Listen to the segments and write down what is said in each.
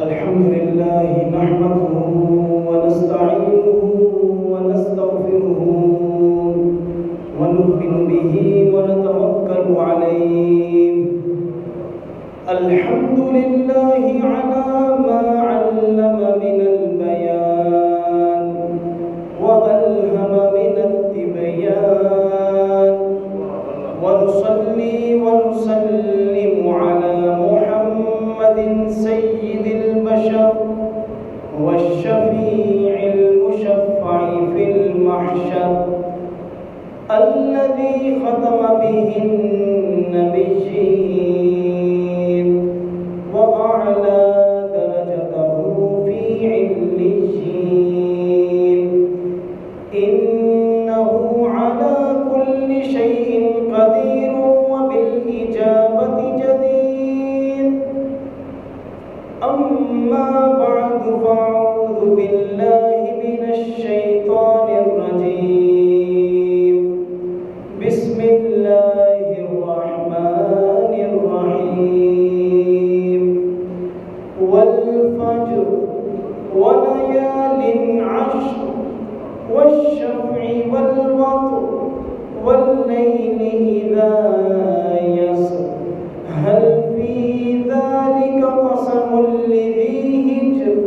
الحمد لله نحمده ونستعينه ونستغفره ونؤمن به ونتوكل عليه. الحمد لله على ما علم من البيان وألهم من التبيان، ونصلي ونسلم على محمد سيد البشر والشفيع المشفع في المحشر، الذي ختم به النبيين وأعلى درجته في عليين. إنه على كل شيء قدير وبالإجابة جدير. أما بعد فأعوذ بالله من الشيطان الرجيم. بسم الله الرحمن الرحيم. والفجر وليال عشر والشفع والوتر والليل إذا يسر هل في ذلك قسم لذي هجر.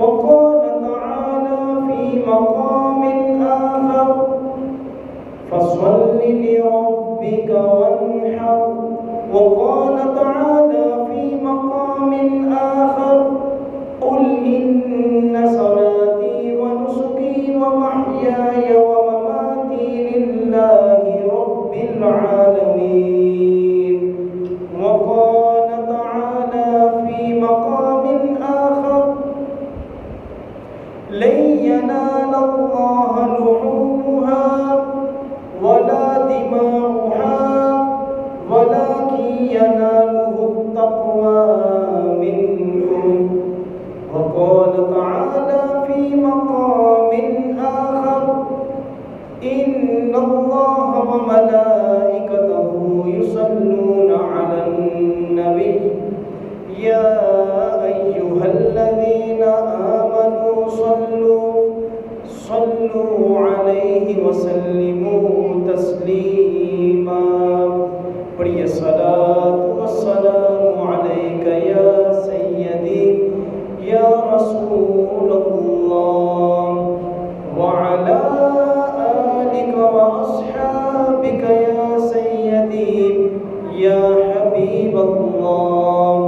وقال تعالى في مقام آخر فصل لربك وانحر. وقال تعالى في مقام آخر قل إن صلاتي ونسكي ومحياي ومماتي لله رب العالمين. وقال تعالى في مقام آخر لن ينال الله لحومها ولا دماؤها ولكن يناله التقوى منكم. وقال تعالى في مقام آخر إن الله وملائكته يصلون على النبي يا أيها الذين آمنوا صلوا عليه وسلموا تسليما. پڑھیے الصلاۃ والسلام علیک یا سیدی یا رسول اللہ وعلی آلک واصحابک یا سیدی یا حبیب اللہ.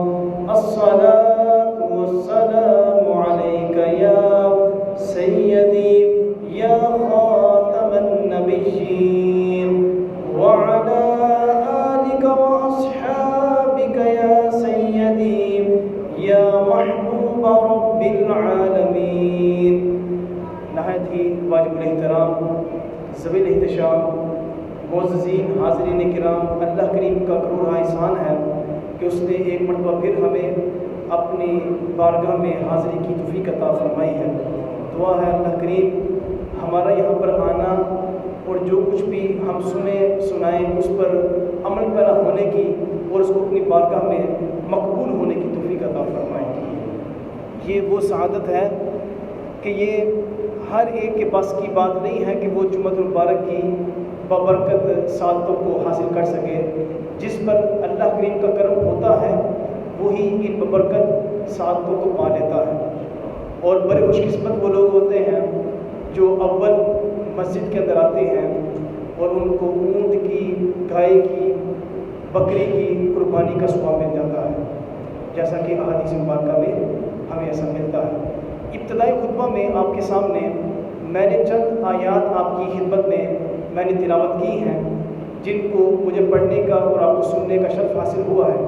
الصلاۃ والسلام علیک یا سیدی یا خاتم النبیین وعلی آلک واصحابک یا سیدی یا محبوب رب العالمین. نہایت ہی واجب الاحترام ذوی الاحتشام معززین حاضرین کرام، اللہ کریم کا کروڑا احسان ہے کہ اس نے ایک مرتبہ پھر ہمیں اپنی بارگاہ میں حاضری کی توفیق عطا فرمائی ہے. دعا ہے اللہ کریم ہمارا یہاں پر آنا اور جو کچھ بھی ہم سنائیں اس پر عمل پیرا ہونے کی اور اس کو اپنی بارگاہ میں مقبول ہونے کی توفیق عطا فرمائیں. یہ وہ سعادت ہے کہ یہ ہر ایک کے بس کی بات نہیں ہے کہ وہ جمعۃ المبارک کی بابرکت سعادتوں کو حاصل کر سکے. جس پر اللہ کریم کا کرم ہوتا ہے وہی ان بابرکت سعادتوں کو پا لیتا ہے. اور بڑے خوش قسمت وہ لوگ ہوتے ہیں جو اول مسجد کے اندر آتے ہیں اور ان کو اونٹ کی، گائے کی، بکری کی قربانی کا ثواب مل جاتا ہے، جیسا کہ احادیث مبارکہ میں ہمیں ایسا ملتا ہے. ابتدائی خطبہ میں آپ کے سامنے میں نے چند آیات آپ کی خدمت میں نے تلاوت کی ہیں جن کو مجھے پڑھنے کا اور آپ کو سننے کا شرف حاصل ہوا ہے.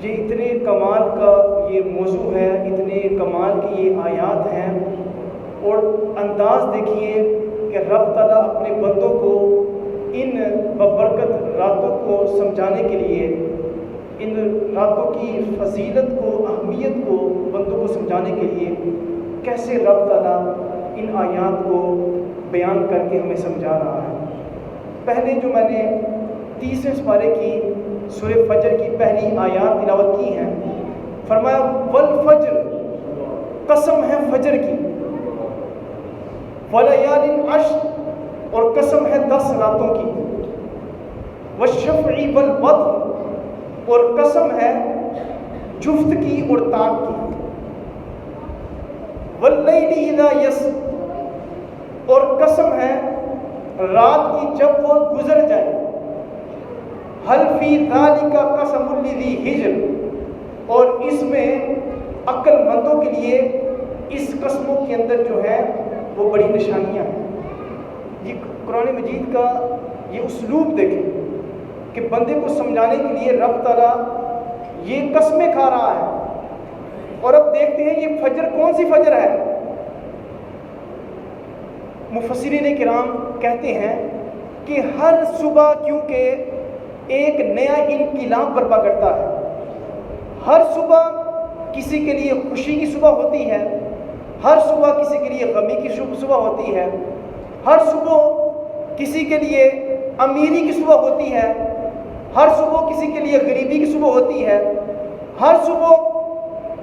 یہ اتنے کمال کا یہ موضوع ہے، اتنے کمال کی یہ آیات ہیں، اور انداز دیکھیے کہ رب تعالیٰ اپنے بندوں کو ان ببرکت راتوں کو سمجھانے کے لیے، ان راتوں کی فضیلت کو، اہمیت کو بندوں کو سمجھانے کے لیے کیسے رب تعالیٰ ان آیات کو بیان کر کے ہمیں سمجھا رہا ہے. پہلے جو میں نے 30 پارے کی سورہ فجر کی پہلی آیات تلاوت کی ہیں فرمایا والفجر، قسم ہے فجر کی، ولیال عشر، اور قسم ہے 10 راتوں کی، والشفع والوتر، اور قسم ہے جفت کی اور تاک کی، واللیل اذا یسر، اور قسم ہے رات کی جب وہ گزر جائے، حل فی ذالک قسم لذی حجر، اور اس میں عقل مندوں کے لیے اس قسموں کے اندر جو ہے وہ بڑی نشانیاں ہیں۔ یہ قرآن مجید کا یہ اسلوب دیکھیں کہ بندے کو سمجھانے کے لیے رب تعالیٰ یہ قسمیں کھا رہا ہے۔ اور اب دیکھتے ہیں یہ فجر کون سی فجر ہے۔ مفسرین کرام کہتے ہیں کہ ہر صبح کیونکہ ایک نیا انقلاب برپا کرتا ہے، ہر صبح کسی کے لیے خوشی کی صبح ہوتی ہے، ہر صبح کسی کے لیے غمی کی صبح ہوتی ہے، ہر صبح کسی کے لیے امیری کی صبح ہوتی ہے، ہر صبح کسی کے لیے غریبی کی صبح ہوتی ہے، ہر صبح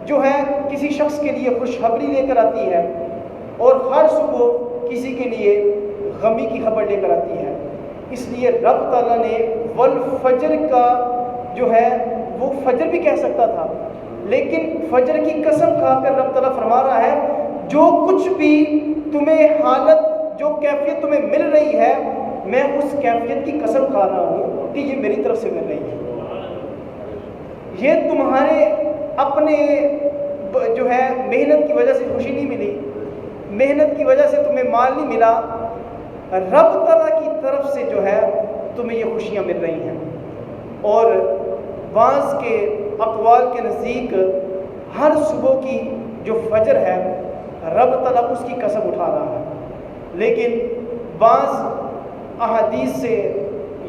جو ہے کسی شخص کے لیے خوشخبری لے کر آتی ہے، اور ہر صبح کسی کے لیے غمی کی خبر لے کر آتی ہے۔ اس لیے رب تعالیٰ نے والفجر کا جو ہے وہ فجر بھی کہہ سکتا تھا، لیکن فجر کی قسم کھا کر رب تعالیٰ فرما رہا ہے جو کچھ بھی تمہیں حالت، جو کیفیت تمہیں مل رہی ہے، میں اس کیفیت کی قسم کھا رہا ہوں کہ یہ میری طرف سے مل رہی ہے۔ یہ تمہارے اپنے جو ہے محنت کی وجہ سے خوشی نہیں ملی، محنت کی وجہ سے تمہیں مال نہیں ملا، رب تعالیٰ کی طرف سے جو ہے تمہیں یہ خوشیاں مل رہی ہیں۔ اور بعض کے اقوال کے نزدیک ہر صبح کی جو فجر ہے رب تعالیٰ اس کی قسم اٹھا رہا ہے، لیکن بعض احادیث سے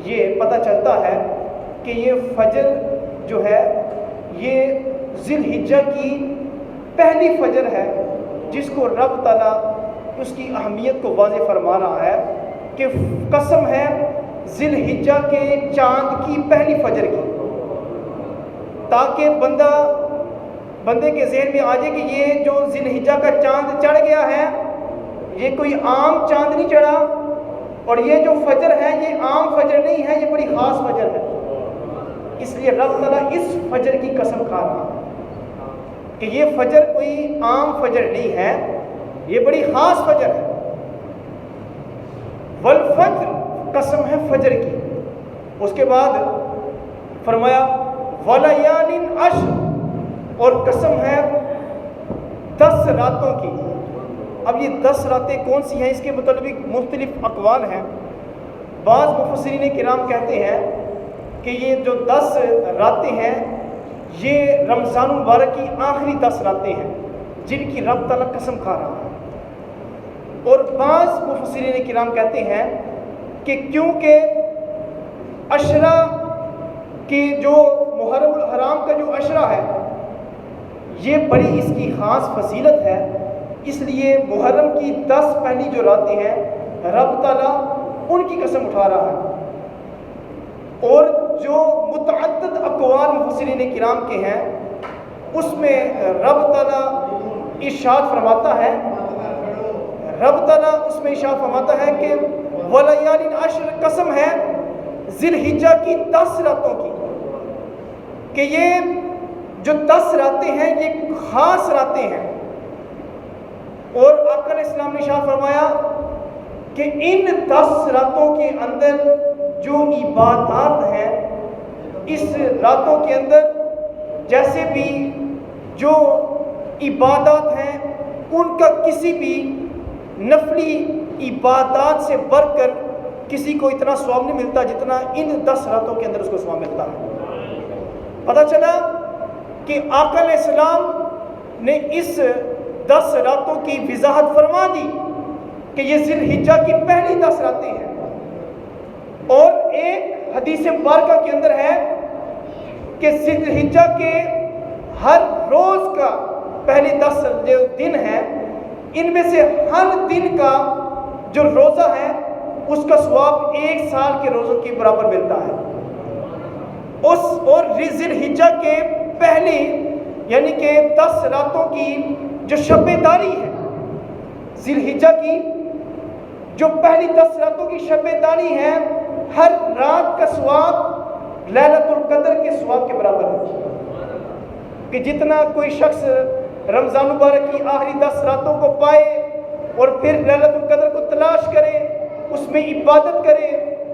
یہ پتہ چلتا ہے کہ یہ فجر جو ہے یہ ذی الحجہ کی پہلی فجر ہے، جس کو رب تعالیٰ اس کی اہمیت کو واضح فرما رہا ہے کہ قسم ہے ذی الحجہ کے چاند کی پہلی فجر کی، تاکہ بندے کے ذہن میں آ جائے کہ یہ جو ذی الحجہ کا چاند چڑھ گیا ہے یہ کوئی عام چاند نہیں چڑھا، اور یہ جو فجر ہے یہ عام فجر نہیں ہے، یہ بڑی خاص فجر ہے۔ اس لیے رب تعالیٰ اس فجر کی قسم کھا رہا ہے کہ یہ فجر کوئی عام فجر نہیں ہے، یہ بڑی خاص فجر ہے۔ والفجر، قسم ہے فجر کی۔ اس کے بعد فرمایا ولیال عشر، اور قسم ہے 10 راتوں کی۔ اب یہ 10 راتیں کون سی ہیں اس کے متعلق مختلف اقوال ہیں۔ بعض مفسرین کرام کہتے ہیں کہ یہ جو 10 راتیں ہیں یہ رمضان المبارک کی آخری 10 راتیں ہیں جن کی رب تعالیٰ قسم کھا رہا ہے۔ اور بعض مفسرین کرام کہتے ہیں کہ کیونکہ عشرہ کی جو محرم الحرام کا جو عشرہ ہے یہ بڑی اس کی خاص فضیلت ہے، اس لیے محرم کی 10 پہلی جو راتیں ہیں رب تعالیٰ ان کی قسم اٹھا رہا ہے۔ اور جو متعدد اقوال مفسرین کرام کے ہیں اس میں رب تعالیٰ ارشاد فرماتا ہے، کہ ولیال عشر، قسم ہے ذی الحجہ کی 10 راتوں کی، کہ یہ جو 10 راتیں ہیں یہ خاص راتیں ہیں۔ اور آقا علیہ السلام نے ارشاد فرمایا کہ ان 10 راتوں کے اندر جو عبادات ہیں، اس راتوں کے اندر جیسے بھی جو عبادات ہیں ان کا کسی بھی نفلی عبادات سے بڑھ کر کسی کو اتنا ثواب نہیں ملتا جتنا ان 10 راتوں کے اندر اس کو ثواب ملتا ہے۔ پتہ چلا کہ آقا علیہ السلام نے اس 10 راتوں کی وضاحت فرما دی کہ یہ ذی الحجہ کی پہلی 10 راتیں ہیں۔ اور ایک حدیث مبارکہ کے اندر ہے کہ ذی الحجہ کے ہر روز کا پہلی 10 جو دن ہے ان میں سے ہر دن کا جو روزہ ہے اس کا ثواب 1 سال کے روزوں کے برابر ملتا ہے۔ اور ذی الحجہ کے پہلی یعنی کہ 10 راتوں کی جو شب داری ہے، ذی الحجہ کی جو پہلی 10 راتوں کی شب داری ہے، ہر رات کا ثواب لیلۃ القدر کے ثواب کے برابر ہے، کہ جتنا کوئی شخص رمضان مبارک کی آخری 10 راتوں کو پائے اور پھر لیلۃ القدر کو تلاش کرے، اس میں عبادت کرے،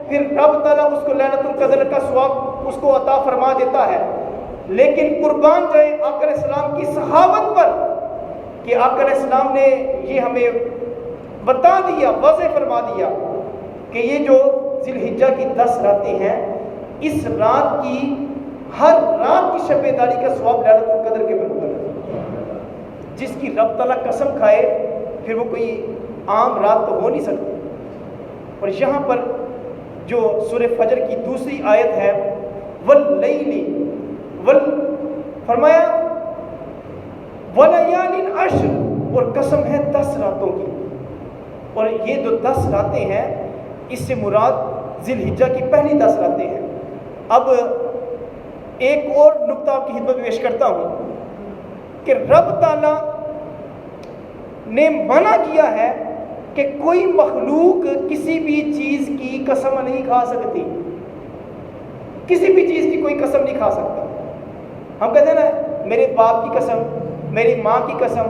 پھر رب تعالیٰ اس کو لیلۃ القدر کا ثواب اس کو عطا فرما دیتا ہے۔ لیکن قربان جائے آقا علیہ السلام کی صحابت پر کہ آقا علیہ السلام نے یہ ہمیں بتا دیا، واضح فرما دیا کہ یہ جو ذی الحجہ کی 10 راتیں ہیں، اس رات کی ہر رات کی شب داری کا ثواب لیلۃ القدر کے برابر ہے، جس کی رب تعالیٰ قسم کھائے پھر وہ کوئی عام رات تو ہو نہیں سکتی۔ اور یہاں پر جو سورہ فجر کی دوسری آیت ہے واللیل فرمایا ولیال عشر، اور قسم ہے 10 راتوں کی، اور یہ جو 10 راتیں ہیں اس سے مراد ذی الحجہ کی پہلی 10 راتیں ہیں۔ اب ایک اور نقطہ آپ کی خدمت میں پیش کرتا ہوں کہ رب تعالیٰ نے منع کیا ہے کہ کوئی مخلوق کسی بھی چیز کی قسم نہیں کھا سکتی، کسی بھی چیز کی کوئی قسم نہیں کھا سکتا۔ ہم کہتے ہیں نا میرے باپ کی قسم، میری ماں کی قسم،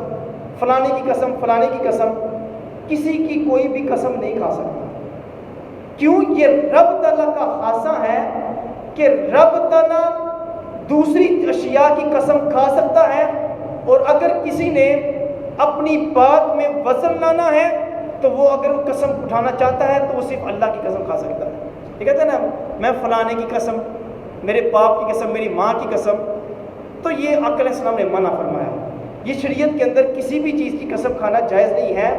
فلانے کی قسم، فلانے کی قسم، کسی کی کوئی بھی قسم نہیں کھا سکتا۔ کیوں؟ یہ رب تعالیٰ کا خاصہ ہے کہ رب تعالیٰ دوسری اشیاء کی قسم کھا سکتا ہے، اور اگر کسی نے اپنی بات میں وزن لانا ہے تو وہ اگر وہ قسم اٹھانا چاہتا ہے تو وہ صرف اللہ کی قسم کھا سکتا ہے۔ یہ کہتے ہیں نا میں فلانے کی قسم، میرے باپ کی قسم، میری ماں کی قسم، تو یہ آقا علیہ السلام نے منع فرمایا۔ یہ شریعت کے اندر کسی بھی چیز کی قسم کھانا جائز نہیں ہے۔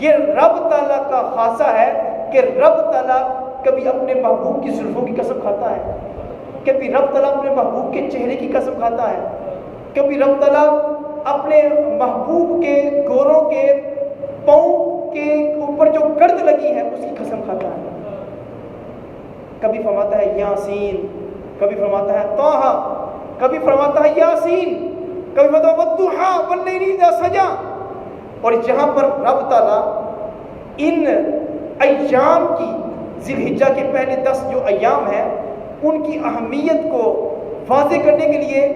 یہ رب تعالیٰ کا خاصہ ہے کہ رب تعالیٰ کبھی اپنے محبوب کی زلفوں کی قسم کھاتا ہے، کبھی رب تعالیٰ اپنے محبوب کے چہرے کی قسم کھاتا ہے، کبھی رب تعالیٰ اپنے محبوب کے گوروں کے پاؤں کے اوپر جو گرد لگی ہے اس کی قسم کھاتا ہے۔ کبھی فرماتا ہے یاسین، کبھی فرماتا ہے طٰہٰ، کبھی فرماتا ہے یاسین، کبھی فرماتا ہے والضحیٰ واللیل اذا سجیٰ۔ اور جہاں پر رب تعالیٰ ان ایام کی ذی الحجہ کے پہلے 10 جو ایام ہیں ان کی اہمیت کو واضح کرنے کے لیے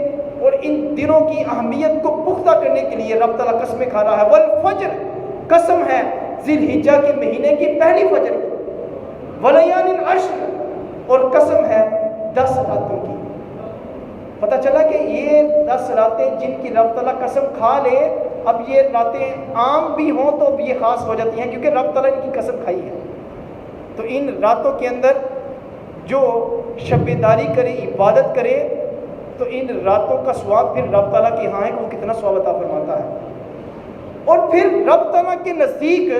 اور ان دنوں کی اہمیت کو پختہ کرنے کے لیے رب تعالیٰ قسمیں کھا رہا ہے۔ والفجر، قسم ہے ذی الحجہ کے مہینے کی پہلی فجر کی، ولیال عشر، اور قسم ہے 10 راتوں کی۔ پتہ چلا کہ یہ 10 راتیں جن کی رب تعالیٰ قسم کھا لے، اب یہ راتیں عام بھی ہوں تو یہ خاص ہو جاتی ہیں کیونکہ رب تعالیٰ ان کی قسم کھائی ہے۔ تو ان راتوں کے اندر جو شب داری کرے، عبادت کرے، تو ان راتوں کا ثواب پھر رب تعالیٰ کے ہاں ہے کہ وہ کتنا ثواب عطا فرماتا ہے۔ اور پھر رب تعالیٰ کے نزدیک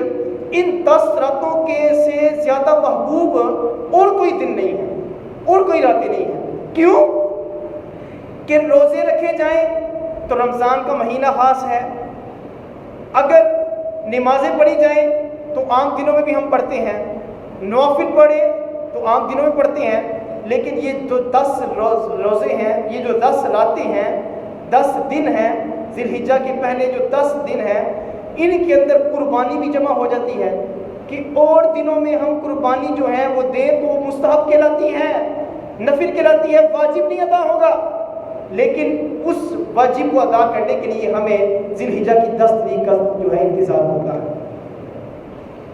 ان 10 راتوں کے سے زیادہ محبوب اور کوئی دن نہیں ہے، اور کوئی راتیں نہیں ہیں۔ کیوں؟ کہ روزے رکھے جائیں تو رمضان کا مہینہ خاص ہے، اگر نمازیں پڑھی جائیں تو عام دنوں میں بھی ہم پڑھتے ہیں، نوافل پڑھیں تو عام دنوں میں پڑھتے ہیں، لیکن یہ جو 10 روزے ہیں، یہ جو 10 راتیں ہیں، 10 دن ہیں، ذی الحجہ کے پہلے جو 10 دن ہیں، ان کے اندر قربانی بھی جمع ہو جاتی ہے کہ اور دنوں میں ہم قربانی جو ہے وہ دیں تو وہ مستحب کہلاتی ہے، نفل کہلاتی ہے، واجب نہیں ادا ہوگا، لیکن اس واجب کو ادا کرنے کے لیے ہمیں ذی الحجہ کی 10 تاریخ کا جو ہے انتظار ہوتا ہے۔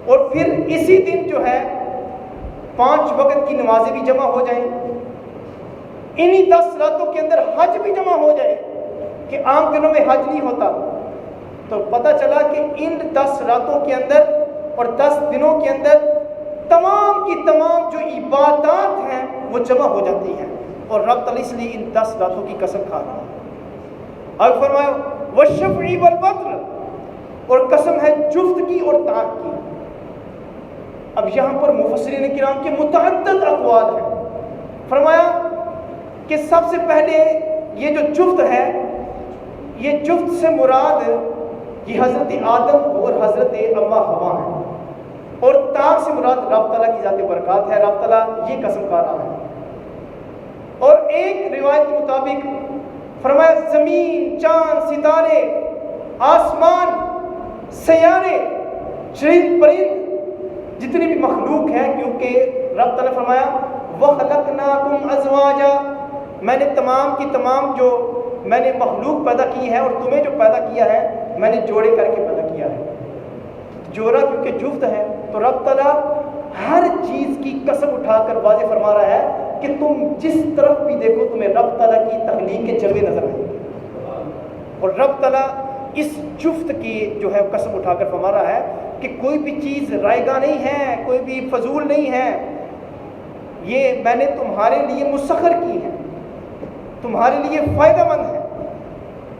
اور پھر اسی دن جو ہے 5 وقت کی نمازیں بھی جمع ہو جائیں، انہی 10 راتوں کے اندر حج بھی جمع ہو جائے کہ عام دنوں میں حج نہیں ہوتا، تو پتہ چلا کہ ان 10 راتوں کے اندر اور 10 دنوں کے اندر تمام کی تمام جو عبادات ہیں وہ جمع ہو جاتی ہیں، اور رب تعالیٰ اس لیے ان 10 راتوں کی قسم کھا رہا ہے۔ اور فرمایا والشفع والوتر، اور قسم ہے جفت کی اور طاق کی۔ اب یہاں پر مفسرین کرام کے متعدد اقوال ہیں۔ فرمایا کہ سب سے پہلے یہ جو جفت ہے، یہ جفت سے مراد یہ حضرت آدم اور حضرت اما حوا ہیں، اور طاق سے مراد رب تعالیٰ کی ذات برکات ہے، رب تعالیٰ یہ قسم کھا رہا ہے۔ اور ایک روایت کے مطابق فرمایا زمین، چاند، ستارے، آسمان، سیارے، چرند پرند، جتنی بھی مخلوق ہے، کیونکہ رب تعالیٰ فرمایا وَخَلَقْنَاكُمْ أَزْوَاجًا، میں نے تمام کی تمام جو میں نے مخلوق پیدا کی ہے اور تمہیں جو پیدا کیا ہے میں نے جوڑے کر کے پیدا کیا ہے. جوڑا کیونکہ جفت ہے تو رب تعالیٰ ہر چیز کی قسم اٹھا کر واضح فرما رہا ہے کہ تم جس طرف بھی دیکھو تمہیں رب تعالیٰ کی تخلیق کے جلوے نظر آئیں گے. اور رب تعالیٰ اس جفت کی جو ہے قسم اٹھا کر فرما رہا ہے کہ کوئی بھی چیز رائگاں نہیں ہے، کوئی بھی فضول نہیں ہے، یہ میں نے تمہارے لیے مسخر کی ہے، تمہارے لیے فائدہ مند ہے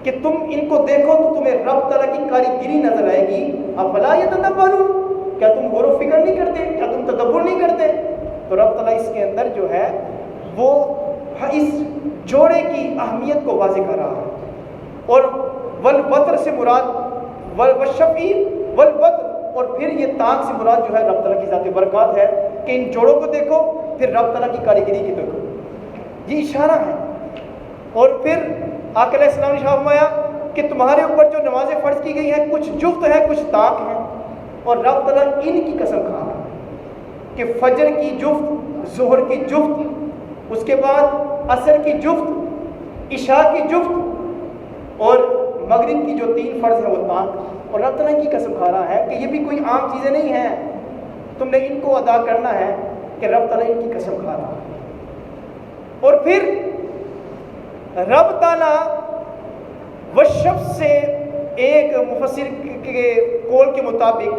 کہ تم ان کو دیکھو تو تمہیں رب تعالیٰ کی کاریگری نظر آئے گی. افلا یتدبرون، کیا تم غور و فکر نہیں کرتے، کیا تم تدبر نہیں کرتے؟ تو رب تعالیٰ اس کے اندر جو ہے وہ اس جوڑے کی اہمیت کو واضح کر رہا ہے. اور والبطر سے مراد والشفی والبطر، اور پھر یہ تاک سے مراد جو ہے رب تعالیٰ کی ذات برکات ہے کہ ان جوڑوں کو دیکھو پھر رب تعالیٰ کی کاریگری کی دیکھو. یہ اشارہ ہے. اور پھر آقا علیہ السلام نے فرمایا کہ تمہارے اوپر جو نمازیں فرض کی گئی ہیں کچھ جفت ہیں کچھ طاق ہیں، اور رب تعالیٰ ان کی قسم کھا رہا ہے کہ فجر کی جفت، ظہر کی جفت، اس کے بعد عصر کی جفت، عشاء کی جفت، اور مغرب کی جو 3 فرض ہیں وہ طاق. اور رب تعالیٰ کی قسم کھا رہا ہے کہ یہ بھی کوئی عام چیزیں نہیں ہیں، تم نے ان کو ادا کرنا ہے کہ رب تعالیٰ ان کی قسم کھا رہا ہے. اور پھر رب تعالیٰ والشمس سے ایک مفسر کے قول کے مطابق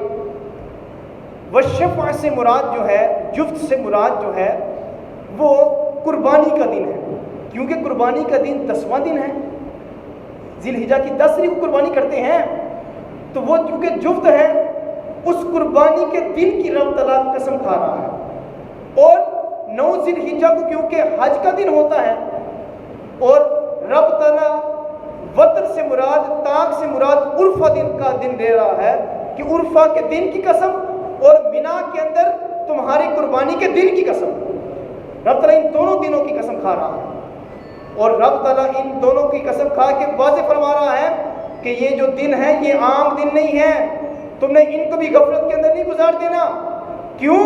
والشفع سے مراد جو ہے، جفت سے مراد جو ہے وہ قربانی کا دن ہے، کیونکہ قربانی کا دن 10واں دن ہے. ذی الحجہ کی 10 تاریخ کو قربانی کرتے ہیں، تو وہ کیونکہ جفت ہے اس قربانی کے دن کی رب تعالیٰ قسم کھا رہا ہے. اور 9 ذی الحجہ کو کیونکہ حج کا دن ہوتا ہے، اور رب تعالیٰ وطر سے مراد، طاق سے مراد عرفہ دن کا دن دے رہا ہے کہ عرفہ کے دن کی قسم اور مینا کے اندر تمہاری قربانی کے دن کی قسم. رب تعالیٰ ان دونوں دنوں کی قسم کھا رہا ہے. اور رب تعالیٰ ان دونوں کی قسم کھا کے واضح فرما رہا ہے کہ یہ جو دن ہے یہ عام دن نہیں ہے، تم نے ان کو بھی غفلت کے اندر نہیں گزار دینا. کیوں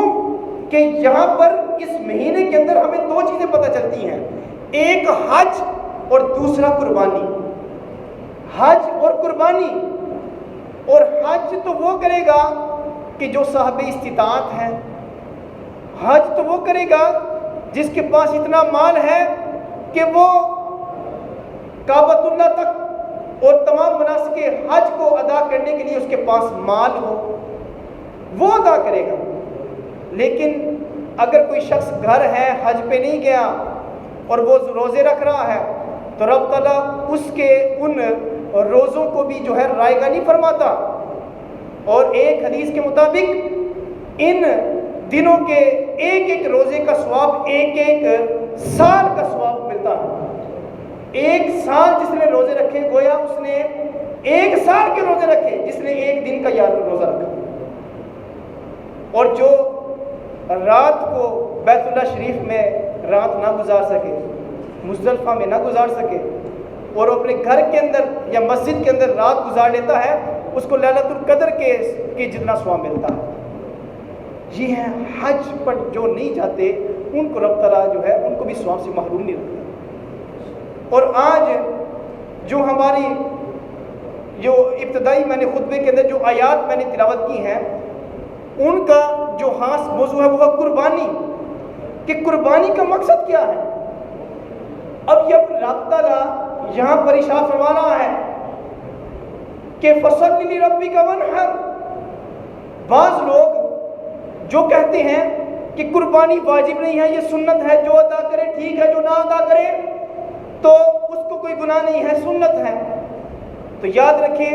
کہ یہاں پر اس مہینے کے اندر ہمیں 2 چیزیں پتہ چلتی ہیں، ایک حج اور دوسرا قربانی. حج اور قربانی. اور حج تو وہ کرے گا کہ جو صاحب استطاعت ہے، حج تو وہ کرے گا جس کے پاس اتنا مال ہے کہ وہ کعبۃ اللہ تک اور تمام مناسک حج کو ادا کرنے کے لیے اس کے پاس مال ہو، وہ ادا کرے گا. لیکن اگر کوئی شخص گھر ہے، حج پہ نہیں گیا اور وہ روزے رکھ رہا ہے تو رب تعالیٰ اس کے ان روزوں کو بھی جو ہے رائگاں نہیں فرماتا. اور ایک حدیث کے مطابق ان دنوں کے ایک ایک روزے کا ثواب ایک ایک سال کا ثواب ملتا ہے. 1 سال جس نے روزے رکھے گویا اس نے 1 سال کے روزے رکھے جس نے 1 دن کا روزہ رکھا. اور جو رات کو بیت اللہ شریف میں رات نہ گزار سکے، مزدلفہ میں نہ گزار سکے، اور اپنے گھر کے اندر یا مسجد کے اندر رات گزار لیتا ہے، اس کو لیلۃ القدر کے جتنا ثواب ملتا ہے. یہ ہے حج پر جو نہیں جاتے ان کو رب تعالیٰ جو ہے ان کو بھی ثواب سے محروم نہیں رکھتا. اور آج جو ہماری جو ابتدائی میں نے خطبے کے اندر جو آیات میں نے تلاوت کی ہیں ان کا جو خاص موضوع ہے وہ ہے قربانی، کہ قربانی کا مقصد کیا ہے. اب یہ رب تعالیٰ یہاں پر ارشاد فرما رہا ہے کہ فَصَلِّ لِرَبِّكَ وَانْحَرْ. بعض لوگ جو کہتے ہیں کہ قربانی واجب نہیں ہے، یہ سنت ہے، جو ادا کرے ٹھیک ہے، جو نہ ادا کرے تو اس کو کوئی گناہ نہیں ہے، سنت ہے. تو یاد رکھیں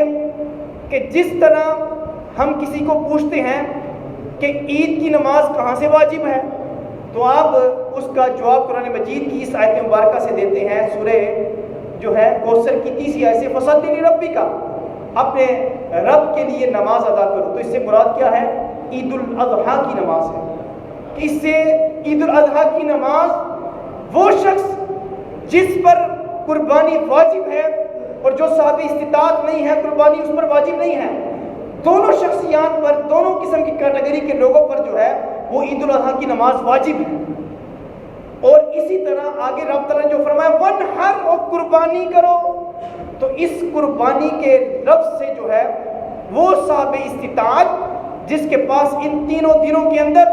کہ جس طرح ہم کسی کو پوچھتے ہیں کہ عید کی نماز کہاں سے واجب ہے تو آپ اس کا جواب قرآن مجید کی اس آیت مبارکہ سے دیتے ہیں، سورہ جو ہے کوثر کی 30 آیت سے فَصَلِّ لِرَبِّكَ، اپنے رب کے لیے نماز ادا کرو. تو اس سے مراد کیا ہے؟ عید الاضحیٰ کی نماز ہے. اس سے عید الاضحیٰ کی نماز وہ شخص جس پر قربانی واجب ہے اور جو صاحب استطاعت نہیں ہے قربانی اس پر واجب نہیں ہے. دونوں شخصیات پر, دونوں قسم کی کیٹیگری کے لوگوں پر جو ہے وہ عید الاضحیٰ کی نماز واجب ہے. اور اسی طرح آگے رب تعالیٰ نے جو فرمایا وَانْحَرْ, اور قربانی کرو, تو اس قربانی کے لفظ سے جو ہے وہ صاحب استطاعت جس کے پاس ان تینوں دنوں کے اندر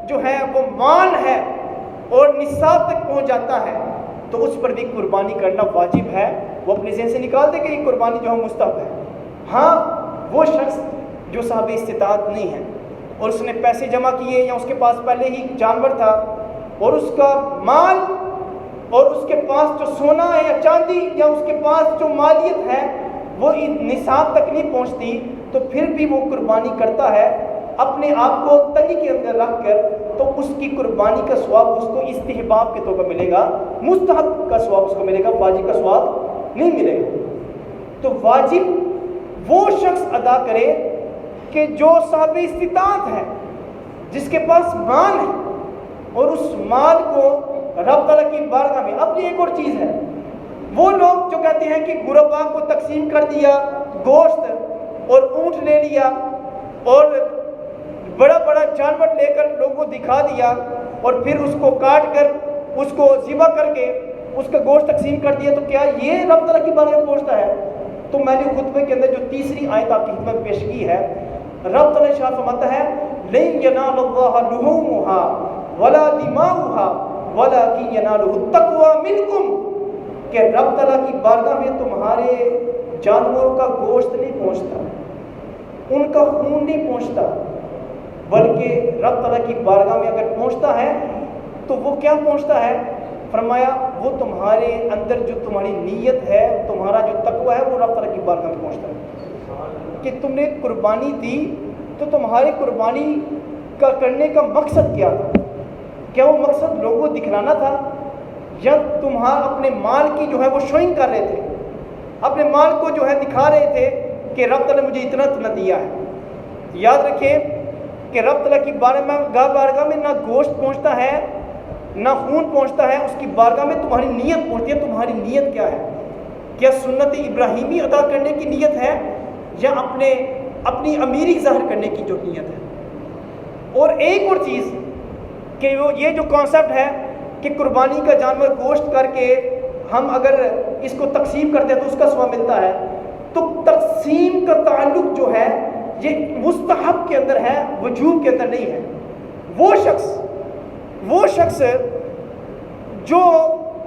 جو ہے وہ مال ہے اور نصاب تک پہنچ جاتا ہے تو اس پر بھی قربانی کرنا واجب ہے. وہ اپنے ذہن سے نکال دے کہ یہ قربانی جو ہے مستحب ہے. ہاں وہ شخص جو صاحب استطاعت نہیں ہے اور اس نے پیسے جمع کیے یا اس کے پاس پہلے ہی جانور تھا اور اس کا مال اور اس کے پاس جو سونا ہے یا چاندی یا اس کے پاس جو مالیت ہے وہ نصاب تک نہیں پہنچتی, تو پھر بھی وہ قربانی کرتا ہے اپنے آپ کو تنگی کے اندر رکھ کر, تو اس کی قربانی کا ثواب اس کو استحباب کے طور پر ملے گا, مستحب کا ثواب اس کو ملے گا, واجب کا ثواب نہیں ملے گا. تو واجب وہ شخص ادا کرے کہ جو صاحب استطاعت ہے, جس کے پاس مال ہے اور اس مال کو رب تعالیٰ کی بارگاہ میں. اپنی ایک اور چیز ہے, وہ لوگ جو کہتے ہیں کہ غرباء کو تقسیم کر دیا گوشت اور اونٹ لے لیا اور بڑا بڑا جانور لے کر لوگوں کو دکھا دیا اور پھر اس کو کاٹ کر اس کو ذبح کر کے اس کا گوشت تقسیم کر دیا, تو کیا یہ رب تعالیٰ کی بارگاہ میں پہنچتا ہے؟ تو میں نے خطبے کے اندر جو تیسری آیت آپ کی خدمت میں پیش کی ہے, رب تعالیٰ ارشاد فرماتا ہے لن ینال اللہ لحومها ولا دماؤها ولکن ینالہ التقوی منکم, کہ رب تعالیٰ کی بارگاہ میں تمہارے جانوروں کا گوشت نہیں پہنچتا, ان کا خون نہیں پہنچتا, بلکہ رب تعالیٰ کی بارگاہ میں اگر پہنچتا ہے تو وہ کیا پہنچتا ہے؟ فرمایا وہ تمہارے اندر جو تمہاری نیت ہے, تمہارا جو تقوی ہے, وہ رب تعالیٰ کی بارگاہ میں پہنچتا ہے. کہ تم نے قربانی دی تو تمہارے قربانی کا کرنے کا مقصد کیا تھا؟ کیا وہ مقصد لوگوں کو دکھلانا تھا یا تمہارا اپنے مال کی جو ہے وہ شوئنگ کر رہے تھے, اپنے مال کو جو ہے دکھا رہے تھے کہ رب تعالیٰ نے مجھے اتنا دیا ہے؟ یاد رکھیں کہ رب تعالیٰ کی بارگاہ میں نہ گوشت پہنچتا ہے نہ خون پہنچتا ہے, اس کی بارگاہ میں تمہاری نیت پہنچتی ہے. تمہاری نیت کیا ہے؟ کیا سنت ابراہیمی ادا کرنے کی نیت ہے یا اپنی امیری ظاہر کرنے کی جو نیت ہے؟ اور ایک اور چیز کہ وہ یہ جو کانسیپٹ ہے کہ قربانی کا جانور گوشت کر کے ہم اگر اس کو تقسیم کرتے ہیں تو اس کا ثواب ملتا ہے, تو تقسیم کا تعلق جو ہے یہ مستحب کے اندر ہے, وجوب کے اندر نہیں ہے. وہ شخص جو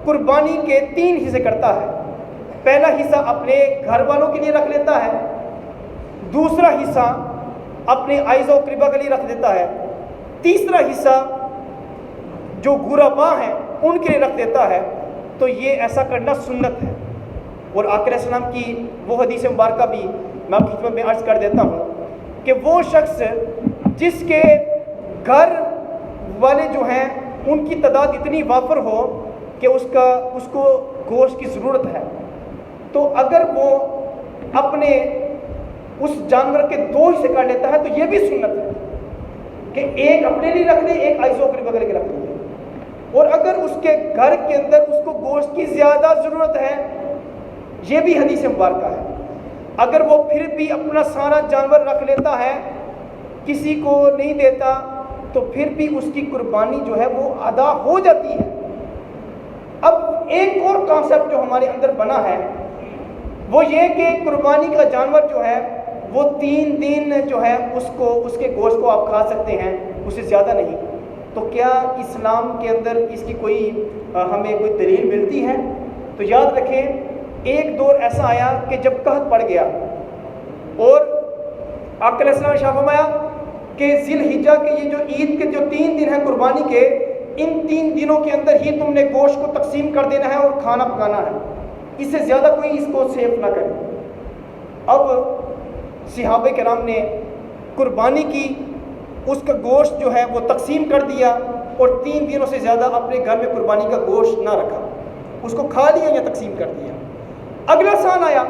قربانی کے 3 حصے کرتا ہے, پہلا حصہ اپنے گھر والوں کے لیے رکھ لیتا ہے, دوسرا حصہ اپنے عائز و اقربا کے لیے رکھ دیتا ہے, تیسرا حصہ جو غرباء ہیں ان کے لیے رکھ دیتا ہے, تو یہ ایسا کرنا سنت ہے. اور آقا علیہ السلام کی وہ حدیث مبارکہ بھی میں آپ کی خدمت میں عرض کر دیتا ہوں کہ وہ شخص جس کے گھر والے جو ہیں ان کی تعداد اتنی وافر ہو کہ اس کو گوشت کی ضرورت ہے, تو اگر وہ اپنے اس جانور کے 2 حصے کر لیتا ہے تو یہ بھی سنت ہے کہ ایک اپنے لیے رکھ لے, ایک عائز و اقربا وغیرہ کے رکھ لے. اور اگر اس کے گھر کے اندر اس کو گوشت کی زیادہ ضرورت ہے, یہ بھی حدیث مبارکہ ہے, اگر وہ پھر بھی اپنا سارا جانور رکھ لیتا ہے, کسی کو نہیں دیتا, تو پھر بھی اس کی قربانی جو ہے وہ ادا ہو جاتی ہے. اب ایک اور کانسیپٹ جو ہمارے اندر بنا ہے وہ یہ کہ قربانی کا جانور جو ہے وہ 3 دن جو ہے اس کے گوشت کو آپ کھا سکتے ہیں, اس سے زیادہ نہیں. تو کیا اسلام کے اندر اس کی ہمیں کوئی دلیل ملتی ہے؟ تو یاد رکھیں ایک دور ایسا آیا کہ جب قحط پڑ گیا اور آقا علیہ السلام نے ارشاد فرمایا کہ ذی الحجہ کے یہ جو عید کے جو 3 دن ہیں قربانی کے, ان 3 دنوں کے اندر ہی تم نے گوشت کو تقسیم کر دینا ہے اور کھانا پکانا ہے, اس سے زیادہ کوئی اس کو سیف نہ کرے. اب صحابہ کرام نے قربانی کی, اس کا گوشت جو ہے وہ تقسیم کر دیا اور 3 دنوں سے زیادہ اپنے گھر میں قربانی کا گوشت نہ رکھا, اس کو کھا لیا یا تقسیم کر دیا. اگلا سال آیا,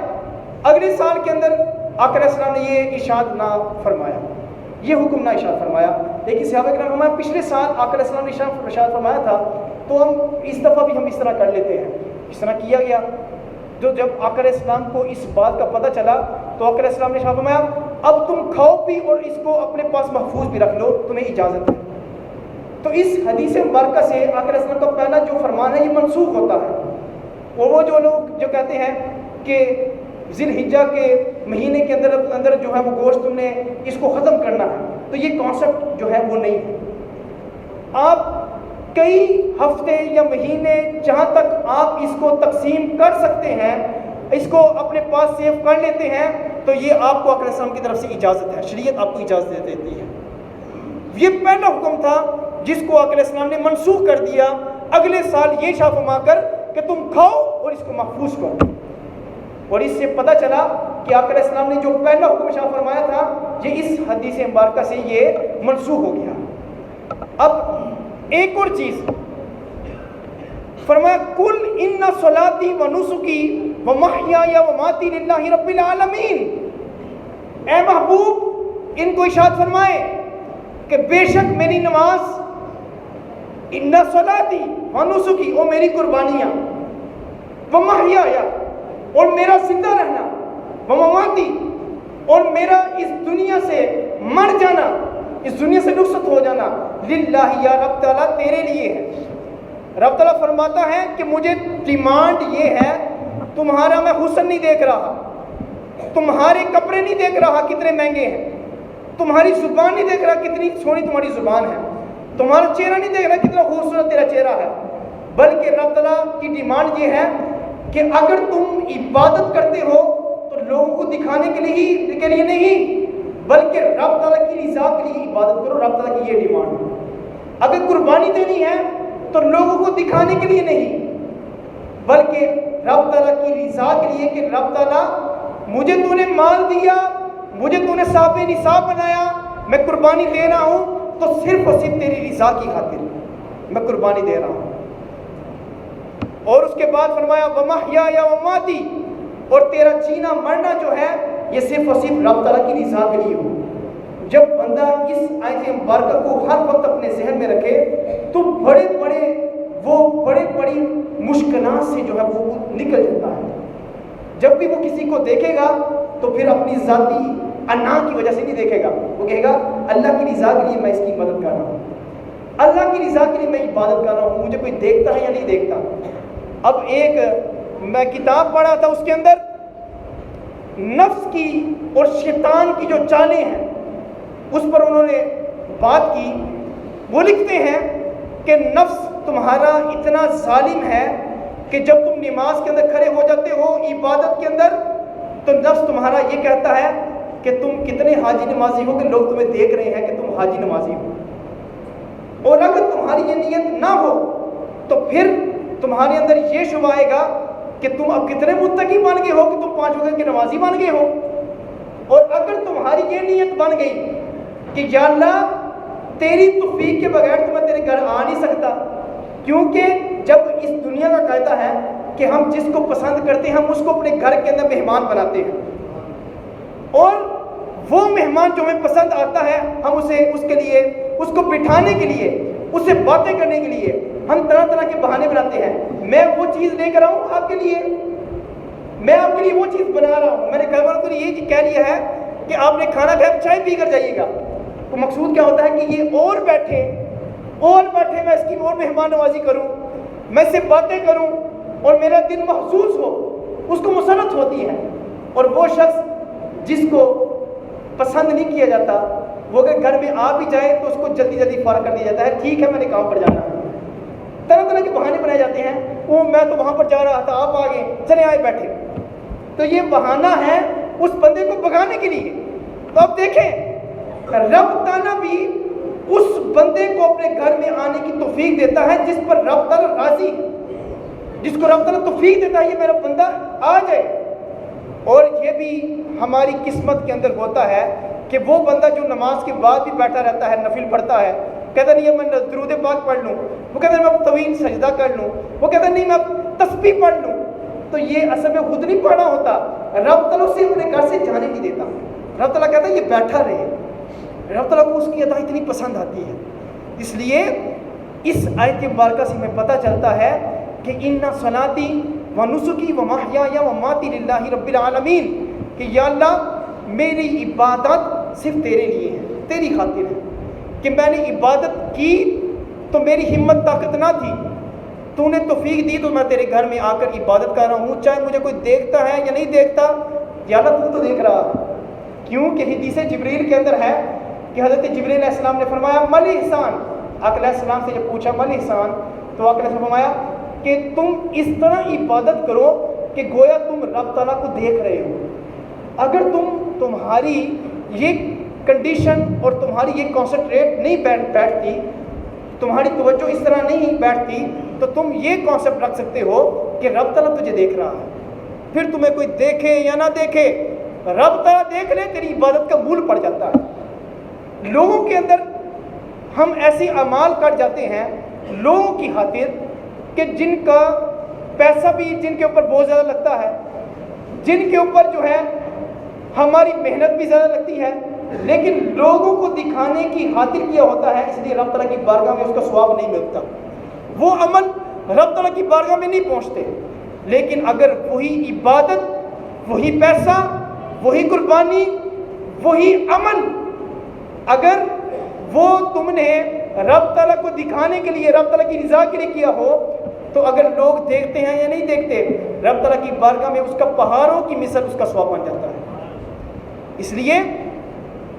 اگلے سال کے اندر آقا علیہ السلام نے یہ ارشاد نہ فرمایا, یہ حکم نہ ارشاد فرمایا, لیکن صحابہ کرام فرمایا پچھلے سال آقا علیہ السلام نے ارشاد فرمایا تھا تو ہم اس دفعہ بھی ہم اس طرح کر لیتے ہیں. اس طرح کیا گیا. جو جب آقا علیہ السلام کو اس بات کا پتہ چلا تو آقا علیہ السلام نے فرمایا اب تم کھاؤ بھی اور اس کو اپنے پاس محفوظ بھی رکھ لو, تمہیں اجازت ہے. تو اس حدیث مبارکہ سے آقا علیہ السلام کا پہلا جو فرمان ہے یہ منسوخ ہوتا ہے. اور وہ جو لوگ جو کہتے ہیں کہ ذی الحجہ کے مہینے کے اندر جو ہے وہ گوشت تم نے اس کو ختم کرنا ہے, تو یہ کانسیپٹ جو ہے وہ نہیں ہے. آپ کئی ہفتے یا مہینے جہاں تک آپ اس کو تقسیم کر سکتے ہیں, اس کو اپنے پاس سیو کر لیتے ہیں, تو یہ آپ کو آقا علیہ السلام کی طرف سے اجازت ہے, شریعت آپ کو اجازت دے دیتی ہے. یہ پہلا حکم تھا جس کو آقا علیہ السلام نے منسوخ کر دیا اگلے سال یہ شاہ فرما کر کہ تم کھاؤ اور اس کو محفوظ کرو. اور اس سے پتہ چلا کہ آقا علیہ السلام نے جو پہلا حکم شاہ فرمایا تھا یہ اس حدیث مبارکہ سے یہ منسوخ ہو گیا. اب ایک اور چیز فرمایا کل ان صلاتی و نسکی و محیای و ماتی للہ رب العالمین. اے محبوب ان کو ارشاد فرمائے کہ بے شک میری نماز, ان صلاتی و نسکی اور میری قربانیاں, و محیای اور میرا زندہ رہنا, و مماتی اور میرا اس دنیا سے مر جانا, اس دنیا سے رخصت ہو جانا, للہ یا رب تعالیٰ تیرے لیے ہے. رب تعالیٰ فرماتا ہے کہ مجھے ڈیمانڈ یہ ہے, تمہارا میں حسن نہیں دیکھ رہا, تمہارے کپڑے نہیں دیکھ رہا کتنے مہنگے ہیں, تمہاری زبان نہیں دیکھ رہا کتنی سونی تمہاری زبان ہے, تمہارا چہرہ نہیں دیکھ رہا کتنا خوبصورت تیرا چہرہ ہے, بلکہ رب تعالیٰ کی ڈیمانڈ یہ ہے کہ اگر تم عبادت کرتے ہو تو لوگوں کو دکھانے کے لیے نہیں, بلکہ رب تعالیٰ کی رضا کے لیے عبادت کرو. رب تعالیٰ کی یہ ڈیمانڈ ہے. اگر قربانی دینی ہے تو لوگوں کو دکھانے کے لیے نہیں, بلکہ رب تعالیٰ کی رضا کے لیے کہ رب تعالیٰ مجھے تو نے مال دیا, مجھے تو نے صاحب نصاب بنایا, میں قربانی دے رہا ہوں تو صرف اور صرف تیری رضا کی خاطر میں قربانی دے رہا ہوں. اور اس کے بعد فرمایا ومحیای و مماتی, اور تیرا جینا مرنا جو ہے یہ صرف اور صرف رب تعالیٰ کی رضا کے لیے ہو. جب بندہ اس آیت مبارکہ کو ہر وقت اپنے ذہن میں رکھے تو بڑی بڑی مشکلات سے جو ہے وہ نکل جاتا ہے. جب بھی وہ کسی کو دیکھے گا تو پھر اپنی ذاتی انا کی وجہ سے نہیں دیکھے گا, وہ کہے گا اللہ کی رضا کے لیے میں اس کی مدد کر رہا ہوں, اللہ کی رضا کے لیے میں عبادت کر رہا ہوں, مجھے کوئی دیکھتا ہے یا نہیں دیکھتا. اب ایک میں کتاب پڑھا تھا, اس کے اندر نفس کی اور شیطان کی جو چالیں ہیں اس پر انہوں نے بات کی. وہ لکھتے ہیں کہ نفس تمہارا اتنا ظالم ہے کہ جب تم نماز کے اندر کھڑے ہو جاتے ہو عبادت کے اندر تو نفس تمہارا یہ کہتا ہے کہ تم کتنے حاجی نمازی ہو کہ لوگ تمہیں دیکھ رہے ہیں کہ تم حاجی نمازی ہو. اور اگر تمہاری یہ نیت نہ ہو تو پھر تمہارے اندر یہ شبہ آئے گا کہ تم اب کتنے متقی بن گئے ہو کہ تم 5 وقت کے نمازی بن گئے ہو. اور اگر تمہاری یہ نیت بن گئی کہ یا اللہ تیری توفیق کے بغیر تو میں تیرے گھر آ نہیں سکتا, کیونکہ جب اس دنیا کا قاعدہ ہے کہ ہم جس کو پسند کرتے ہیں ہم اس کو اپنے گھر کے اندر مہمان بناتے ہیں, اور وہ مہمان جو ہمیں پسند آتا ہے ہم اس کے لیے اس کو بٹھانے کے لیے اس سے باتیں کرنے کے لیے ہم طرح طرح کے بہانے بناتے ہیں. میں وہ چیز لے کر آؤں آپ کے لیے, میں آپ کے لیے وہ چیز بنا رہا ہوں, میں نے گھر والوں کو یہ کہہ لیا ہے کہ آپ نے کھانا کھایا چائے پی کر جائیے گا. تو مقصود کیا ہوتا ہے کہ یہ اور بیٹھے میں اس کی اور مہمان نوازی کروں, میں اس سے باتیں کروں اور میرا دل محسوس ہو, اس کو مسرت ہوتی ہے. اور وہ شخص جس کو پسند نہیں کیا جاتا وہ اگر گھر میں آ بھی جائے تو اس کو جلدی جلدی فارغ کر دیا جاتا ہے, ٹھیک ہے میں نے کام پر جانا ہے. طرح طرح کے بہانے بنائے جاتے ہیں, وہ میں تو وہاں پر جا رہا تھا آپ آ گئے, چلے آئے بیٹھے. تو یہ بہانہ ہے اس بندے کو بھگانے کے لیے. تو اب دیکھیں رب تعالیٰ بھی اس بندے کو اپنے گھر میں آنے کی توفیق دیتا ہے جس پر رب تعالیٰ راضی, جس کو رب تعالیٰ توفیق دیتا ہے یہ میرا بندہ آ جائے. اور یہ بھی ہماری قسمت کے اندر ہوتا ہے کہ وہ بندہ جو نماز کے بعد بھی بیٹھا رہتا ہے, نفل پڑھتا ہے, کہتا نہیں ہے میں درود پاک پڑھ لوں, وہ کہتا ہے میں طویل سجدہ کر لوں, وہ کہتا نہیں میں تسبیح پڑھ لوں, تو یہ اصل میں خود نہیں پڑھا ہوتا, رب تعالیٰ سے اپنے گھر سے جانے نہیں دیتا. رب تعالیٰ کہتا ہے یہ بیٹھا رہے, رب تعالیٰ کو اس کی ادا اتنی پسند آتی ہے. اس لیے اس آیت مبارکہ سے ہمیں پتہ چلتا ہے کہ ان صلاتی ونسکی ومحیای ومماتی للہ رب العالمین، کہ یا اللہ میری عبادت صرف تیرے لیے ہے، تیری خاطر ہے، کہ میں نے عبادت کی تو میری ہمت طاقت نہ تھی، تو نے توفیق دی تو میں تیرے گھر میں آ کر عبادت کر رہا ہوں، چاہے مجھے کوئی دیکھتا ہے یا نہیں دیکھتا، یا اللہ تو دیکھ رہا ہے۔ کیوں کہ حدیث جبریل کے اندر ہے کہ حضرت جبریل علیہ السلام نے فرمایا مل احسان، آقا علیہ السلام سے جب پوچھا مل احسان تو آقا علیہ السلام نے فرمایا کہ تم اس طرح عبادت کرو کہ گویا تم رب تعالیٰ کو دیکھ رہے ہو۔ اگر تمہاری یہ کنڈیشن اور تمہاری یہ کانسنٹریٹ نہیں بیٹھتی، تمہاری توجہ اس طرح نہیں بیٹھتی، تو تم یہ کانسیپٹ رکھ سکتے ہو کہ رب تعالیٰ تجھے دیکھ رہا ہے، پھر تمہیں کوئی دیکھے یا نہ دیکھے، رب تعالیٰ دیکھ لے تیری عبادت کا مول پڑ جاتا ہے۔ لوگوں کے اندر ہم ایسے اعمال کر جاتے ہیں لوگوں کی خاطر کہ جن کا پیسہ بھی جن کے اوپر بہت زیادہ لگتا ہے، جن کے اوپر جو ہے ہماری محنت بھی زیادہ لگتی ہے، لیکن لوگوں کو دکھانے کی خاطر کیا ہوتا ہے، اس لیے رب تعالیٰ کی بارگاہ میں اس کا ثواب نہیں ملتا، وہ عمل رب تعالیٰ کی بارگاہ میں نہیں پہنچتے۔ لیکن اگر وہی عبادت، وہی پیسہ، وہی قربانی، وہی عمل اگر وہ تم نے رب تعالیٰ کو دکھانے کے لیے، رب تعالیٰ کی رضا کے لیے کیا ہو، تو اگر لوگ دیکھتے ہیں یا نہیں دیکھتے، رب تعالیٰ کی بارگاہ میں اس کا پہاڑوں کی مثل اس کا ثواب بن جاتا ہے۔ اس لیے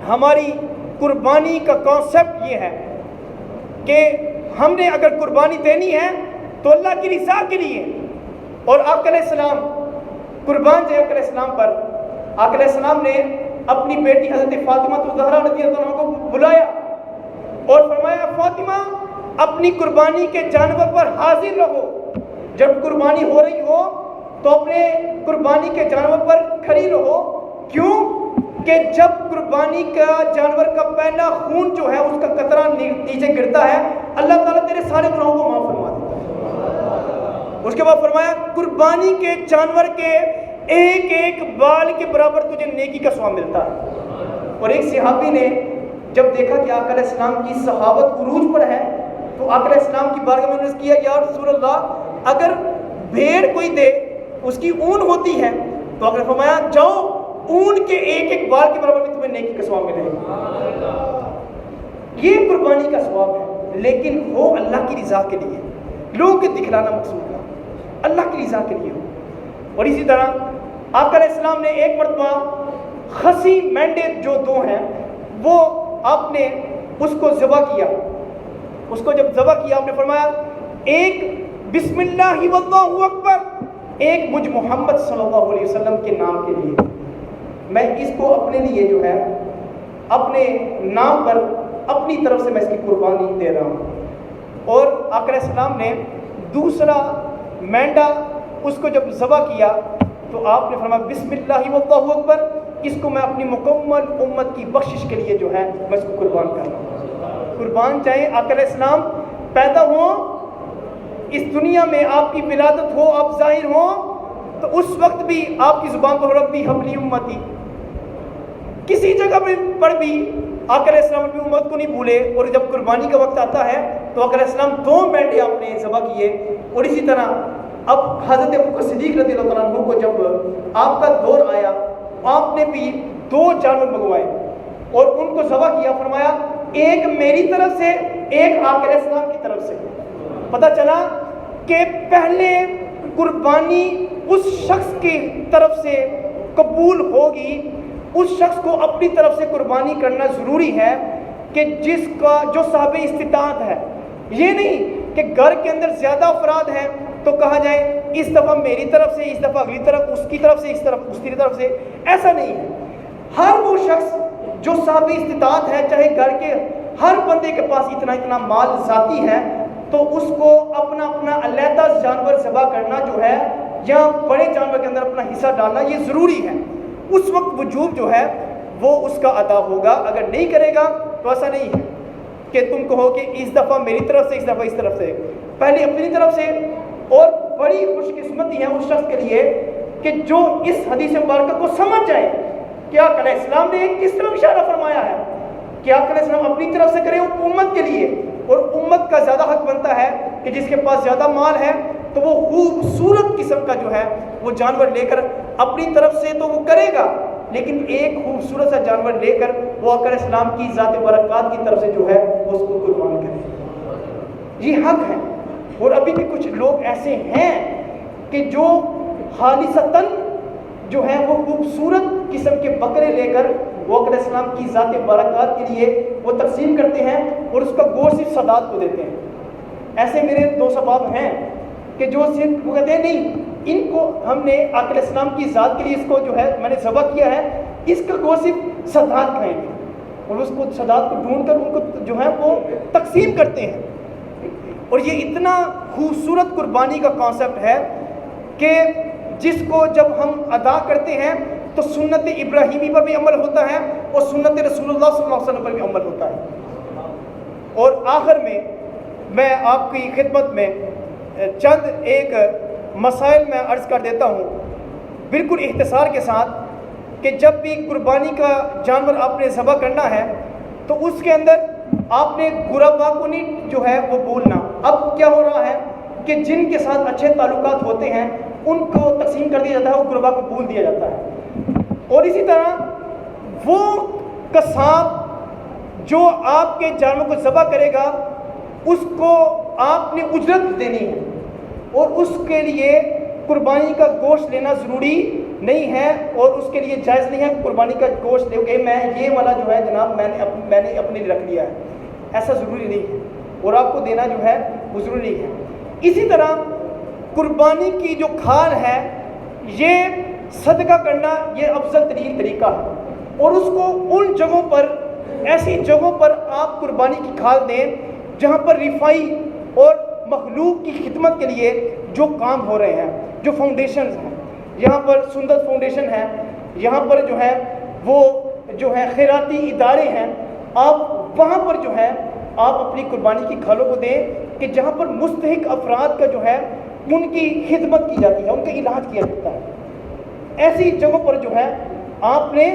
ہماری قربانی کا کانسیپٹ یہ ہے کہ ہم نے اگر قربانی دینی ہے تو اللہ کی رضا کے لیے، اور آقا علیہ السلام قربان جائے آقا علیہ السلام پر، آقا علیہ السلام نے اپنی بیٹی حضرت فاطمہ الزہرا رضی اللہ عنہا کو بلایا اور فرمایا فاطمہ اپنی قربانی کے جانور پر حاضر رہو، جب قربانی ہو رہی ہو تو اپنے قربانی کے جانور پر کھڑی رہو۔ کیوں کہ جب قربانی کا جانور کا پہلا خون جو ہے اس کا قطرہ نیچے گرتا ہے، اللہ تعالیٰ تیرے سارے گناہوں کو معاف فرما دیتا ہے۔ اس کے بعد فرمایا قربانی کے جانور کے ایک ایک بال کے برابر تجھے نیکی کا ثواب ملتا ہے۔ اور ایک صحابی نے جب دیکھا کہ آقا علیہ السلام کی صحابت عروج پر ہے تو آقا علیہ السلام کی بارگاہ میں عرض کیا یا رسول اللہ اگر بھیڑ کوئی دے اس کی اون ہوتی ہے تو آقا نے فرمایا جاؤ اون کے ایک ایک بال کے برابر بھی تمہیں نیکی کا ثواب ملے گا۔ یہ قربانی کا ثواب ہے، لیکن وہ اللہ کی رضا کے لیے، لوگوں کے دکھلانا مقصود نہ، اللہ کی رضا کے لیے ہو۔ اور اسی طرح آقا علیہ السلام نے ایک مرتبہ خسی مینڈے جو دو ہیں وہ آپ نے اس کو ذبح کیا، اس کو جب ذبح کیا آپ نے فرمایا ایک بسم اللہ واللہ اکبر، ایک مجھ محمد صلی اللہ علیہ وسلم کے نام کے لیے، میں اس کو اپنے لیے جو ہے اپنے نام پر اپنی طرف سے میں اس کی قربانی دے رہا ہوں۔ اور آقا علیہ السلام نے دوسرا مینڈا اس کو جب ذبح کیا تو آپ نے فرمایا بسم اللہ واللہ اکبر، اس کو میں اپنی مکمل امت کی بخشش کے لیے جو ہے میں اس کو قربان کر رہا ہوں۔ قربان چاہے آقا علیہ السلام پیدا ہوں، اس دنیا میں آپ کی ولادت ہو، آپ ظاہر ہوں، تو اس وقت بھی آپ کی زبان پر ربی حبلی امتی، کسی جگہ پر بھی آقا علیہ السلام اپنی امت کو نہیں بھولے۔ اور جب قربانی کا وقت آتا ہے تو آقا علیہ السلام 2 مینڈے آپ نے ذبح کیے۔ اور اسی طرح اب حضرت ابوبکر صدیق رضی اللہ عنہ کو جب آپ کا دور آیا آپ نے بھی 2 جانور منگوائے اور ان کو ذبح کیا، فرمایا ایک میری طرف سے ایک آقا علیہ السلام کی طرف سے۔ پتہ چلا کہ پہلے قربانی اس شخص کی طرف سے قبول ہوگی، اس شخص کو اپنی طرف سے قربانی کرنا ضروری ہے کہ جس کا جو صاحب استطاعت ہے۔ یہ نہیں کہ گھر کے اندر زیادہ افراد ہیں تو کہا جائے اس دفعہ میری طرف سے، اس دفعہ اگلی طرف اس کی طرف سے، اس طرف اس کی طرف سے، ایسا نہیں ہے۔ ہر وہ شخص جو صاحب استطاعت ہے، چاہے گھر کے ہر بندے کے پاس اتنا مال ذاتی ہے تو اس کو اپنا اپنا علیحدہ جانور ذبح کرنا جو ہے یا بڑے جانور کے اندر اپنا حصہ ڈالنا یہ ضروری ہے۔ اس وقت وجوب جو ہے وہ اس کا ادا ہوگا، اگر نہیں کرے گا تو ایسا نہیں ہے کہ تم کہو کہ اس دفعہ میری طرف سے، اس دفعہ اس طرف سے، پہلے اپنی طرف سے۔ اور بڑی خوش قسمتی ہے اس شخص کے لیے کہ جو اس حدیث مبارکہ کو سمجھ جائے کہ آقا علیہ السلام نے کس طرح اشارہ فرمایا ہے کہ آقا علیہ السلام اپنی طرف سے کرے امت کے لیے، اور امت کا زیادہ حق بنتا ہے کہ جس کے پاس زیادہ مال ہے تو وہ خوبصورت قسم کا جو ہے وہ جانور لے کر اپنی طرف سے تو وہ کرے گا، لیکن ایک خوبصورت سا جانور لے کر وہ آقا علیہ السلام کی ذات برکات کی طرف سے جو ہے وہ اس کو قربان کرے۔ یہ حق ہے۔ اور ابھی بھی کچھ لوگ ایسے ہیں کہ جو خالصتاً جو ہے وہ خوبصورت قسم کے بکرے لے کر وہ آقا علیہ السلام کی ذات برکات کے لیے وہ تقسیم کرتے ہیں اور اس کا گوشت صرف سادات کو دیتے ہیں۔ ایسے میرے دوست احباب ہیں کہ جو صرف وہ کہتے ہیں نہیں، ان کو ہم نے آقا علیہ السلام کی ذات کے لیے اس کو جو ہے میں نے ذبح کیا ہے، اس کا گوشت صرف سادات کھائیں گے، اور اس کو سادات کو ڈھونڈ کر ان کو جو ہے وہ تقسیم کرتے ہیں۔ اور یہ اتنا خوبصورت قربانی کا کانسیپٹ ہے کہ جس کو جب ہم ادا کرتے ہیں تو سنت ابراہیمی پر بھی عمل ہوتا ہے اور سنت رسول اللہ صلی اللہ علیہ وسلم پر بھی عمل ہوتا ہے۔ اور آخر میں آپ کی خدمت میں چند ایک مسائل میں عرض کر دیتا ہوں بالکل اختصار کے ساتھ، کہ جب بھی قربانی کا جانور آپ نے ذبح کرنا ہے تو اس کے اندر آپ نے غربا کو نہیں جو ہے وہ بھولنا۔ اب کیا ہو رہا ہے کہ جن کے ساتھ اچھے تعلقات ہوتے ہیں ان کو تقسیم کر دیا جاتا ہے، وہ غربا کو بھول دیا جاتا ہے۔ اور اسی طرح وہ قصاب جو آپ کے جانور کو ذبح کرے گا اس کو آپ نے اجرت دینی ہے، اور اس کے لیے قربانی کا گوشت لینا ضروری نہیں ہے، اور اس کے لیے جائز نہیں ہے کہ قربانی کا گوشت لے کے میں یہ والا جو ہے جناب میں نے اپنے لیے رکھ لیا ہے، ایسا ضروری نہیں ہے، اور آپ کو دینا جو ہے وہ ضروری ہے۔ اسی طرح قربانی کی جو کھال ہے یہ صدقہ کرنا یہ افضل ترین طریقہ ہے، اور اس کو ان جگہوں پر ایسی جگہوں پر آپ قربانی کی کھال دیں جہاں پر رفائی اور مخلوق کی خدمت کے لیے جو کام ہو رہے ہیں، جو فاؤنڈیشنز ہیں، یہاں پر سندر فاؤنڈیشن ہے، یہاں پر جو ہے وہ جو ہے خیراتی ادارے ہیں، آپ وہاں پر جو ہے آپ اپنی قربانی کی کھالوں کو دیں کہ جہاں پر مستحق افراد کا جو ہے ان کی خدمت کی جاتی ہے، ان کا علاج کیا جاتا ہے۔ ایسی جگہوں پر جو ہے آپ نے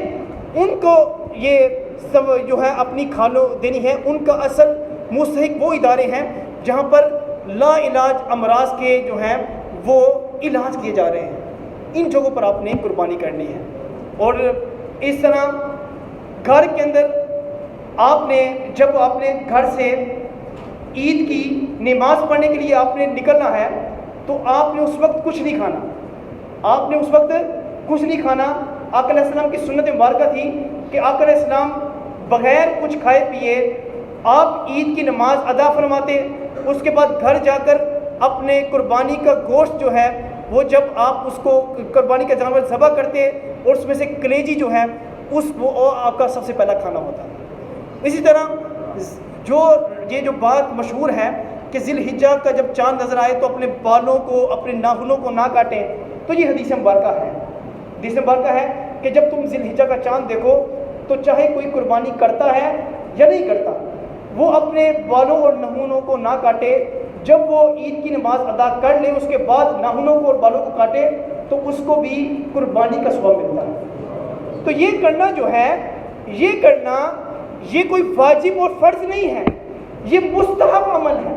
ان کو یہ سب جو ہے اپنی کھالوں دینی ہے۔ ان کا اصل مستحق وہ ادارے ہیں جہاں پر لا علاج امراض کے جو ہیں وہ علاج کیے جا رہے ہیں، ان جگہوں پر آپ نے قربانی کرنی ہے۔ اور اس طرح گھر کے اندر آپ نے جب آپ نے گھر سے عید کی نماز پڑھنے کے لیے آپ نے نکلنا ہے تو آپ نے اس وقت کچھ نہیں کھانا، آپ نے اس وقت کچھ نہیں کھانا۔ آقا علیہ السلام کی سنت مبارکہ تھی کہ آقا علیہ السلام بغیر کچھ کھائے پیے آپ عید کی نماز ادا فرماتے، اس کے بعد گھر جا کر اپنے قربانی کا گوشت جو ہے وہ جب آپ اس کو قربانی کا جانور ذبح کرتے اور اس میں سے کلیجی جو ہے وہ آپ کا سب سے پہلا کھانا ہوتا ہے۔ اسی طرح یہ جو بات مشہور ہے کہ ذی الحجہ کا جب چاند نظر آئے تو اپنے بالوں کو اپنے ناخنوں کو نہ کاٹیں، تو یہ حدیث مبارکہ ہے۔ حدیث مبارکہ ہے کہ جب تم ذی الحجہ کا چاند دیکھو تو چاہے کوئی قربانی کرتا ہے یا نہیں کرتا، وہ اپنے بالوں اور ناخنوں کو نہ کاٹے، جب وہ عید کی نماز ادا کر لے اس کے بعد ناخنوں کو اور بالوں کو کاٹے تو اس کو بھی قربانی کا ثواب ملتا ہے۔ تو یہ کرنا جو ہے یہ کرنا یہ کوئی واجب اور فرض نہیں ہے، یہ مستحب عمل ہے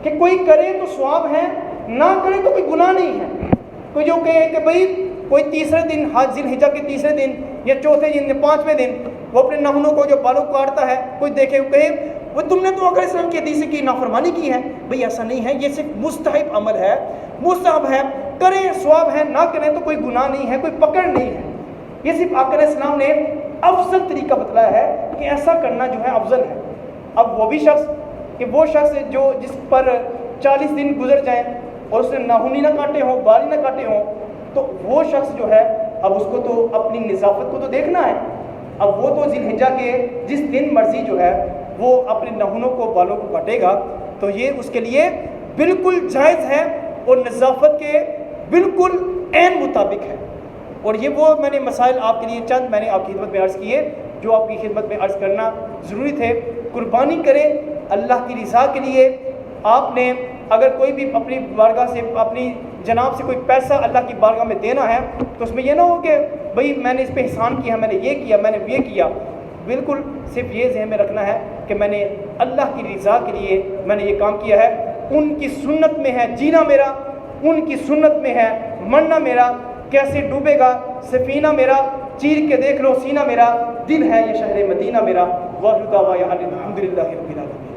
کہ کوئی کرے تو ثواب ہے، نہ کرے تو کوئی گناہ نہیں ہے۔ کوئی جو کہے کہ بھئی کوئی تیسرے دن ذی الحجہ کے تیسرے دن یا چوتھے دن یا پانچویں دن وہ اپنے ناخنوں کو جو بالوں کو کاٹتا ہے، کوئی دیکھے وہ کہے وہ تم نے تو آقا علیہ السلام کی حدیث کی نافرمانی کی ہے۔ بھئی ایسا نہیں ہے، یہ صرف مستحب عمل ہے، مستحب ہے، کریں ثواب ہے، نہ کریں تو کوئی گناہ نہیں ہے، کوئی پکڑ نہیں ہے۔ یہ صرف آقا علیہ السلام نے افضل طریقہ بتلایا ہے کہ ایسا کرنا جو ہے افضل ہے۔ اب وہ بھی شخص کہ وہ شخص جو جس پر 40 دن گزر جائیں اور اس نے ناخن ہی نہ کاٹے ہوں، بال ہی نہ کاٹے ہوں، تو وہ شخص جو ہے اب اس کو تو اپنی نظافت کو تو دیکھنا ہے۔ اب وہ تو ذی الحجہ کے جس دن مرضی جو ہے وہ اپنے ناخنوں کو بالوں کو کاٹے گا، تو یہ اس کے لیے بالکل جائز ہے اور نظافت کے بالکل عین مطابق ہے۔ اور یہ وہ میں نے مسائل آپ کے لیے چند میں نے آپ کی خدمت میں عرض کیے جو آپ کی خدمت میں عرض کرنا ضروری تھے۔ قربانی کریں اللہ کی رضا کے لیے۔ آپ نے اگر کوئی بھی اپنی بارگاہ سے اپنی جناب سے کوئی پیسہ اللہ کی بارگاہ میں دینا ہے تو اس میں یہ نہ ہو کہ بھئی میں نے اس پہ احسان کیا، میں نے یہ کیا، میں نے یہ کیا۔ بالکل صرف یہ ذہن میں رکھنا ہے کہ میں نے اللہ کی رضا کے لیے میں نے یہ کام کیا ہے، ان کی سنت میں ہے جینا میرا، ان کی سنت میں ہے مرنا میرا کیسے ڈوبے گا سفینہ میرا چیر کے دیکھ لو سینہ میرا دل ہے یہ شہر مدینہ میرا واحد الحمد للہ رب العالمین.